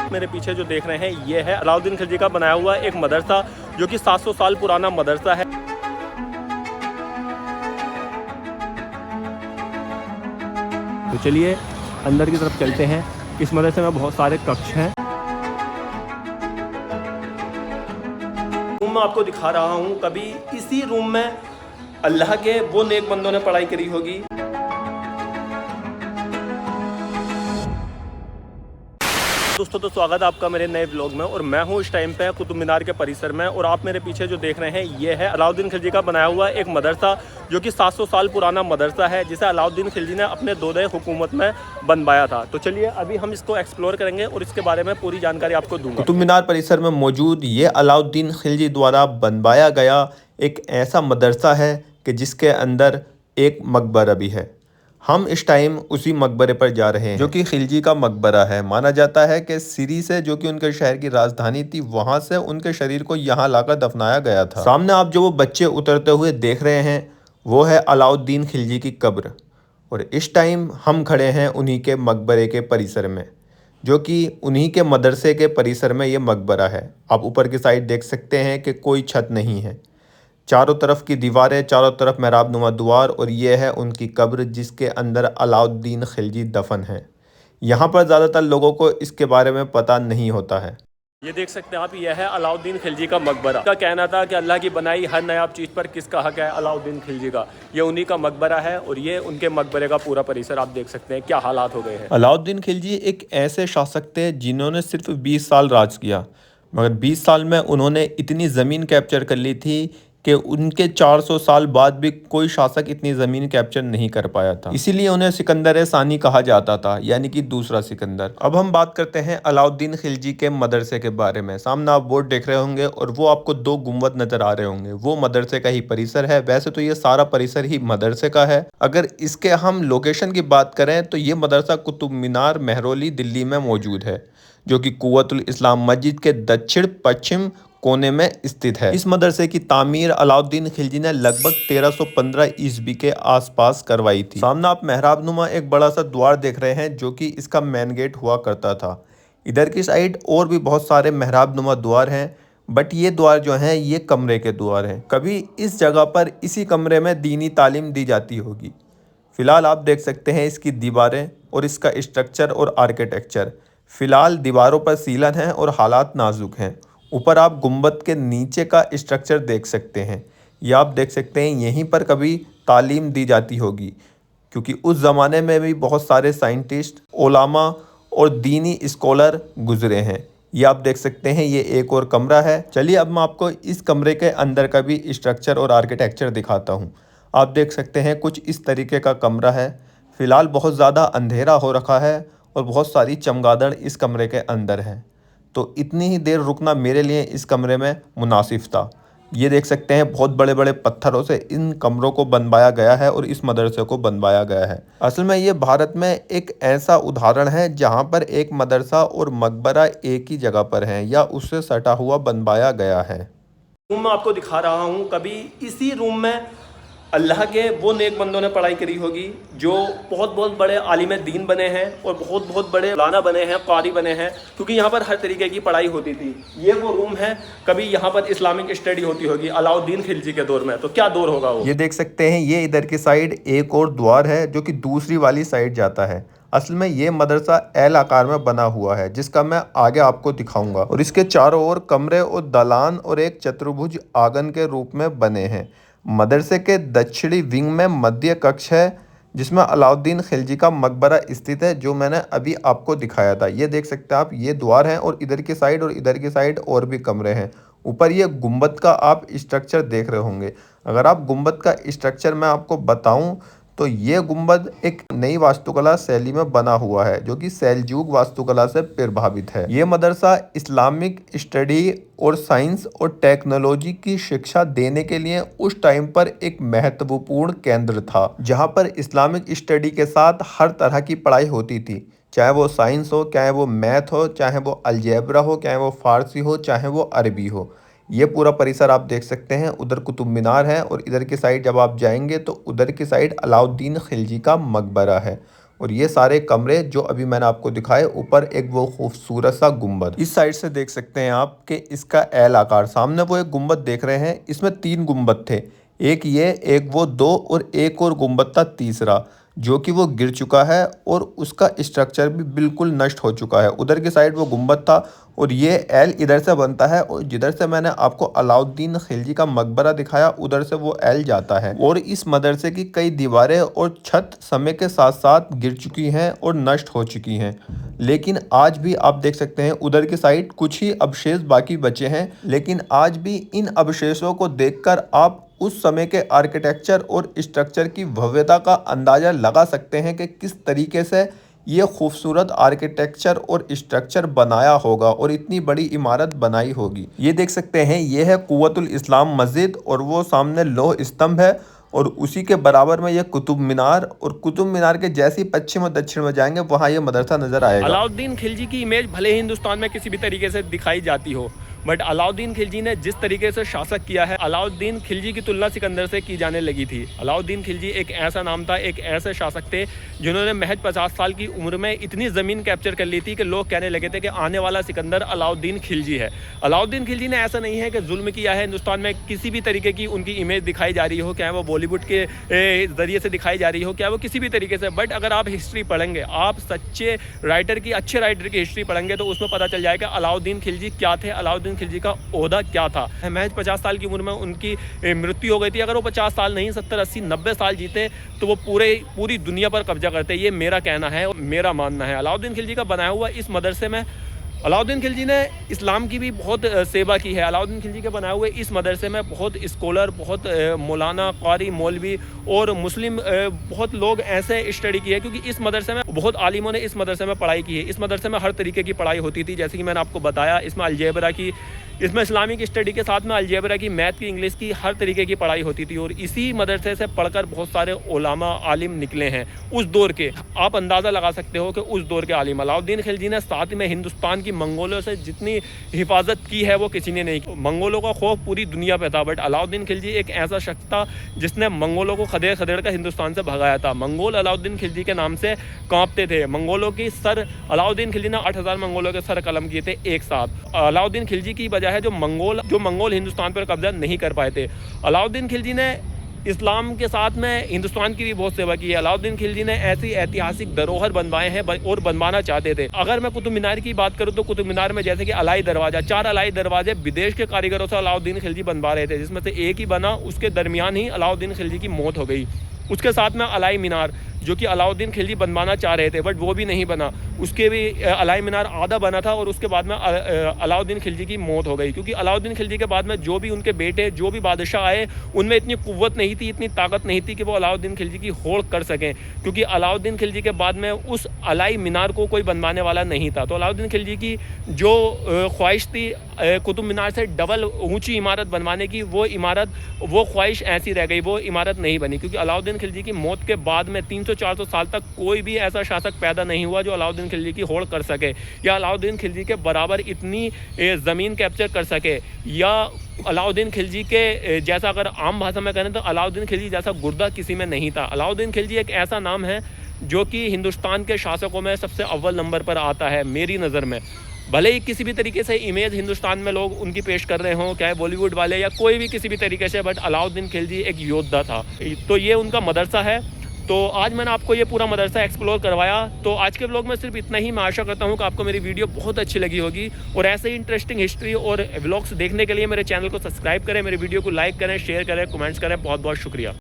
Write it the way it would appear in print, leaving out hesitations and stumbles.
आप मेरे पीछे जो देख रहे हैं ये है अलाउद्दीन खिलजी का बनाया हुआ एक मदरसा जो कि 700 साल पुराना मदरसा है। तो चलिए अंदर की तरफ चलते हैं। इस मदरसे में बहुत सारे कक्ष हैं। रूम में आपको दिखा रहा हूँ, कभी इसी रूम में अल्लाह के वो नेक बंदों ने पढ़ाई करी होगी। दोस्तों तो स्वागत है आपका मेरे नए व्लॉग में, और मैं हूँ इस टाइम पे कुतुब मीनार के परिसर में। और आप मेरे पीछे जो देख रहे हैं ये है अलाउद्दीन खिलजी का बनाया हुआ एक मदरसा जो कि 700 साल पुराना मदरसा है, जिसे अलाउद्दीन खिलजी ने अपने दौरे हुकूमत में बनवाया था। तो चलिए अभी हम इसको एक्सप्लोर करेंगे और इसके बारे में पूरी जानकारी आपको दूंगा। कुतुब मीनार परिसर में मौजूद ये अलाउद्दीन खिलजी द्वारा बनवाया गया एक ऐसा मदरसा है कि जिसके अंदर एक मकबरा भी है। हम इस टाइम उसी मकबरे पर जा रहे हैं जो कि खिलजी का मकबरा है। माना जाता है कि सीरी से, जो कि उनके शहर की राजधानी थी, वहां से उनके शरीर को यहाँ लाकर दफनाया गया था। सामने आप जो वो बच्चे उतरते हुए देख रहे हैं वो है अलाउद्दीन खिलजी की कब्र, और इस टाइम हम खड़े हैं उन्हीं के मकबरे के परिसर में, जो कि उन्हीं के मदरसे के परिसर में ये मकबरा है। आप ऊपर की साइड देख सकते हैं कि कोई छत नहीं है, चारों तरफ की दीवारें, चारों तरफ मेहराब नुमा द्वार, और ये है उनकी कब्र जिसके अंदर अलाउद्दीन खिलजी दफन है। यहाँ पर ज़्यादातर लोगों को इसके बारे में पता नहीं होता है। ये देख सकते हैं आप, यह है अलाउद्दीन खिलजी का मकबरा। का कहना था कि अल्लाह की बनाई हर नायाब चीज़ पर किसका हक है? अलाउद्दीन खिलजी का। ये उन्हीं का मकबरा है और ये उनके मकबरे का पूरा परिसर आप देख सकते हैं क्या हालात हो गए हैं। अलाउद्दीन खिलजी एक ऐसे शासक थे जिन्होंने सिर्फ 20 साल राज किया, मगर 20 साल में उन्होंने इतनी ज़मीन कैप्चर कर ली थी कि उनके 400 साल बाद भी कोई शासक इतनी ज़मीन कैप्चर नहीं कर पाया था। इसीलिए उन्हें सिकंदर सानी कहा जाता था, यानी कि दूसरा सिकंदर। अब हम बात करते हैं अलाउद्दीन खिलजी के मदरसे के बारे में। सामने आप बोर्ड देख रहे होंगे और वो आपको 2 गुंबद नज़र आ रहे होंगे, वो मदरसे का ही परिसर है। वैसे तो ये सारा परिसर ही मदरसे का है। अगर इसके हम लोकेशन की बात करें तो ये मदरसा कुतुब मीनार मेहरौली दिल्ली में मौजूद है, जो कि कुव्वतुल इस्लाम मस्जिद के दक्षिण पश्चिम कोने में स्थित है। इस मदरसे की तामीर अलाउद्दीन खिलजी ने लगभग 1315 ईस्वी के आसपास करवाई थी। सामने आप मेहराब नुमा एक बड़ा सा द्वार देख रहे हैं जो कि इसका मेन गेट हुआ करता था। इधर की साइड और भी बहुत सारे मेहराब नुमा द्वार हैं, बट ये द्वार जो हैं ये कमरे के द्वार हैं। कभी इस जगह पर इसी कमरे में दीनी तालीम दी जाती होगी। फिलहाल आप देख सकते हैं इसकी दीवारें और इसका स्ट्रक्चर और आर्किटेक्चर। फिलहाल दीवारों पर सीलन है और हालात नाजुक हैं। ऊपर आप गुंबद के नीचे का स्ट्रक्चर देख सकते हैं। ये आप देख सकते हैं यहीं पर कभी तालीम दी जाती होगी, क्योंकि उस ज़माने में भी बहुत सारे साइंटिस्ट, ओलामा और दीनी स्कॉलर गुजरे हैं। ये आप देख सकते हैं ये एक और कमरा है। चलिए अब मैं आपको इस कमरे के अंदर का भी स्ट्रक्चर और आर्किटेक्चर दिखाता हूँ। आप देख सकते हैं कुछ इस तरीके का कमरा है। फ़िलहाल बहुत ज़्यादा अंधेरा हो रखा है और बहुत सारी चमगादड़ इस कमरे के अंदर है, तो इतनी ही देर रुकना मेरे लिए इस कमरे में मुनासिब था। ये देख सकते हैं बहुत बड़े बड़े पत्थरों से इन कमरों को बनवाया गया है और इस मदरसे को बनवाया गया है। असल में ये भारत में एक ऐसा उदाहरण है जहाँ पर एक मदरसा और मकबरा एक ही जगह पर हैं या उससे सटा हुआ बनवाया गया है। रूम में आपको दिखा रहा हूँ, कभी इसी रूम में अल्लाह के वो नेक बंदों ने पढ़ाई करी होगी जो बहुत बहुत बड़े आलिम दीन बने हैं और बहुत बहुत बड़े मौलाना बने हैं, कारी बने हैं, क्योंकि यहाँ पर हर तरीके की पढ़ाई होती थी। ये वो रूम है, कभी यहाँ पर इस्लामिक स्टडी होती होगी अलाउद्दीन खिलजी के दौर में। तो क्या दौर होगा वो। ये देख सकते हैं ये इधर की साइड एक और द्वार है जो कि दूसरी वाली साइड जाता है। असल में ये मदरसा एल आकार में बना हुआ है, जिसका मैं आगे आपको दिखाऊंगा, और इसके चारों ओर कमरे और दालान और एक चतुर्भुज आंगन के रूप में बने हैं। मदरसे के दक्षिणी विंग में मध्य कक्ष है जिसमें अलाउद्दीन खिलजी का मकबरा स्थित है, जो मैंने अभी आपको दिखाया था। ये देख सकते हैं आप, ये द्वार हैं और इधर की साइड और भी कमरे हैं। ऊपर ये गुंबद का आप स्ट्रक्चर देख रहे होंगे। अगर आप गुंबद का स्ट्रक्चर मैं आपको बताऊं तो ये गुंबद एक नई वास्तुकला शैली में बना हुआ है जो कि सेल्जुक वास्तुकला से प्रभावित है। ये मदरसा इस्लामिक स्टडी और साइंस और टेक्नोलॉजी की शिक्षा देने के लिए उस टाइम पर एक महत्वपूर्ण केंद्र था, जहां पर इस्लामिक स्टडी के साथ हर तरह की पढ़ाई होती थी, चाहे वो साइंस हो, चाहे वो मैथ हो, चाहे वो अलजेब्रा हो, चाहे वो फारसी हो, चाहे वो अरबी हो। ये पूरा परिसर आप देख सकते हैं। उधर कुतुब मीनार है और इधर की साइड जब आप जाएंगे तो उधर की साइड अलाउद्दीन खिलजी का मकबरा है। और ये सारे कमरे जो अभी मैंने आपको दिखाए, ऊपर एक वो खूबसूरत सा गुंबद। इस साइड से देख सकते हैं आप कि इसका एल आकार, सामने वो एक गुंबद देख रहे हैं, इसमें 3 गुंबद थे, एक ये, एक वो 2 और एक और गुंबद था तीसरा, जो कि वो गिर चुका है और उसका स्ट्रक्चर भी बिल्कुल नष्ट हो चुका है। उधर की साइड वो गुंबद था और ये एल इधर से बनता है, और जिधर से मैंने आपको अलाउद्दीन खिलजी का मकबरा दिखाया उधर से वो एल जाता है। और इस मदरसे की कई दीवारें और छत समय के साथ साथ गिर चुकी हैं और नष्ट हो चुकी हैं, लेकिन आज भी आप देख सकते हैं उधर की साइड कुछ ही अवशेष बाकी बचे हैं। लेकिन आज भी इन अवशेषों को देखकर आप उस समय के आर्किटेक्चर और स्ट्रक्चर की भव्यता का अंदाज़ा लगा सकते हैं कि किस तरीके से ये खूबसूरत आर्किटेक्चर और स्ट्रक्चर बनाया होगा और इतनी बड़ी इमारत बनाई होगी। ये देख सकते हैं, ये है कुव्वतुल इस्लाम मस्जिद, और वो सामने लौह स्तंभ है, और उसी के बराबर में ये कुतुब मीनार, और कुतुब मीनार के जैसे ही पश्चिम और दक्षिण में जाएंगे वहाँ ये मदरसा नजर आएगा। अलाउद्दीन खिलजी की इमेज भले ही हिंदुस्तान में किसी भी तरीके से दिखाई जाती हो, बट अलाउद्दीन खिलजी ने जिस तरीके से शासक किया है, अलाउद्दीन खिलजी की तुलना सिकंदर से की जाने लगी थी। अलाउद्दीन खिलजी एक ऐसा नाम था, एक ऐसे शासक थे जिन्होंने महज 50 साल की उम्र में इतनी ज़मीन कैप्चर कर ली थी कि लोग कहने लगे थे कि आने वाला सिकंदर अलाउद्दीन खिलजी है। अलाउद्दीन खिलजी ने ऐसा नहीं है कि जुल्म किया है हिंदुस्तान में, किसी भी तरीके की उनकी इमेज दिखाई जा रही हो, क्या वो बॉलीवुड के ज़रिए से दिखाई जा रही हो, क्या वो किसी भी तरीके से, बट अगर आप हिस्ट्री पढ़ेंगे, आप सच्चे राइटर की, अच्छे राइटर की हिस्ट्री पढ़ेंगे तो उसमें पता चल जाएगा अलाउद्दीन खिलजी क्या थे, अलाउद्दीन खिलजी का ओहदा क्या था। महज 50 साल की उम्र में उनकी मृत्यु हो गई थी। अगर वो 50 साल नहीं 70, 80, 90 साल जीते तो वो पूरी दुनिया पर कब्जा करते। ये मेरा कहना है और मेरा मानना है। अलाउद्दीन खिलजी का बनाया हुआ इस मदरसे में अलाउद्दीन खिलजी ने इस्लाम की भी बहुत सेवा की है। अलाउद्दीन खिलजी के बनाए हुए इस मदरसे में बहुत स्कॉलर, बहुत मौलाना, कारी, मौलवी और मुस्लिम बहुत लोग ऐसे स्टडी किए, क्योंकि इस मदरसे में बहुत आलिमों ने इस मदरसे में पढ़ाई की है। इस मदरसे में हर तरीके की पढ़ाई होती थी, जैसे कि मैंने आपको बताया, इसमें अलजेबरा की, इसमें इस्लामिक स्टडी के साथ में अलजेबरा की, मैथ की, इंग्लिश की, हर तरीके की पढ़ाई होती थी। और इसी मदरसे से पढ़कर बहुत सारे उलामा, आलिम निकले हैं उस दौर के। आप अंदाज़ा लगा सकते हो कि उस दौर के आलिम। अलाउद्दीन खिलजी ने साथ में हिंदुस्तान की मंगोलों से जितनी हिफाजत की है वो किसी ने नहीं की। मंगोलों का खौफ पूरी दुनिया पे था, बट अलाउद्दीन खिलजी एक ऐसा शख्स था जिसने मंगोलों को खदेड़ खदेड़ कर हिंदुस्तान से भगाया था। मंगोल अलाउद्दीन खिलजी के नाम से कांपते थे। मंगोलों की सर अलाउद्दीन खिलजी ने 8000 मंगोलों के सर कलम किए थे एक साथ। अलाउद्दीन खिलजी की वजह है जो मंगोल हिंदुस्तान पर कब्जा नहीं कर पाए थे। अलाउद्दीन खिलजी ने इस्लाम के साथ में हिंदुस्तान की भी बहुत सेवा की है। अलाउद्दीन खिलजी ने ऐसी ऐतिहासिक धरोहर बनवाए हैं और बनवाना चाहते थे। अगर मैं कुतुब मीनार की बात करूं तो कुतुब मीनार में जैसे कि अलाई दरवाज़ा, 4 अलाई दरवाजे विदेश के कारीगरों से अलाउद्दीन खिलजी बनवा रहे थे, जिसमें से एक ही बना, उसके दरमियान ही अलाउद्दीन खिलजी की मौत हो गई। उसके साथ में अलाई मीनार जो कि अलाउद्दीन खिलजी बनवाना चाह रहे थे, बट वो भी नहीं बना। उसके भी अलाई मीनार आधा बना था और उसके बाद में अलाउद्दीन खिलजी की मौत हो गई, क्योंकि अलाउद्दीन खिलजी के बाद में जो भी उनके बेटे, जो भी बादशाह आए, उनमें इतनी कुव्वत नहीं थी, इतनी ताकत नहीं थी कि वो अलाउद्दीन खिलजी की होड़ कर सकें, क्योंकि अलाउद्दीन खिलजी के बाद में उस अलाई मीनार को कोई बनवाने वाला नहीं था। तो अलाउद्दीन खिलजी की जो ख्वाहिश थी कुतुब मीनार से डबल ऊंची इमारत बनवाने की, वो ख्वाहिश ऐसी रह गई, वो इमारत नहीं बनी, क्योंकि अलाउद्दीन खिलजी की मौत के बाद में 300-400 साल तक कोई भी ऐसा शासक पैदा नहीं हुआ जो अलाउद्दीन खिलजी की होड़ कर सके, या अलाउद्दीन खिलजी के बराबर इतनी ज़मीन कैप्चर कर सके, या अलाउद्दीन खिलजी के जैसा, अगर आम भाषा में कहें तो अलाउद्दीन खिलजी जैसा गुर्दा किसी में नहीं था। अलाउद्दीन खिलजी एक ऐसा नाम है जो कि हिंदुस्तान के शासकों में सबसे अव्वल नंबर पर आता है मेरी नज़र में। भले ही किसी भी तरीके से इमेज हिंदुस्तान में लोग उनकी पेश कर रहे हों, चाहे बॉलीवुड वाले या कोई भी किसी भी तरीके से, बट अलाउद्दीन खिलजी एक योद्धा था। तो ये उनका मदरसा है। तो आज मैंने आपको ये पूरा मदरसा एक्सप्लोर करवाया। तो आज के ब्लॉग में सिर्फ इतना ही। मैं आशा करता हूँ कि आपको मेरी वीडियो बहुत अच्छी लगी होगी, और ऐसे ही इंटरेस्टिंग हिस्ट्री और व्लॉग्स देखने के लिए मेरे चैनल को सब्सक्राइब करें, मेरे वीडियो को लाइक करें, शेयर करें, कमेंट्स करें। बहुत बहुत शुक्रिया।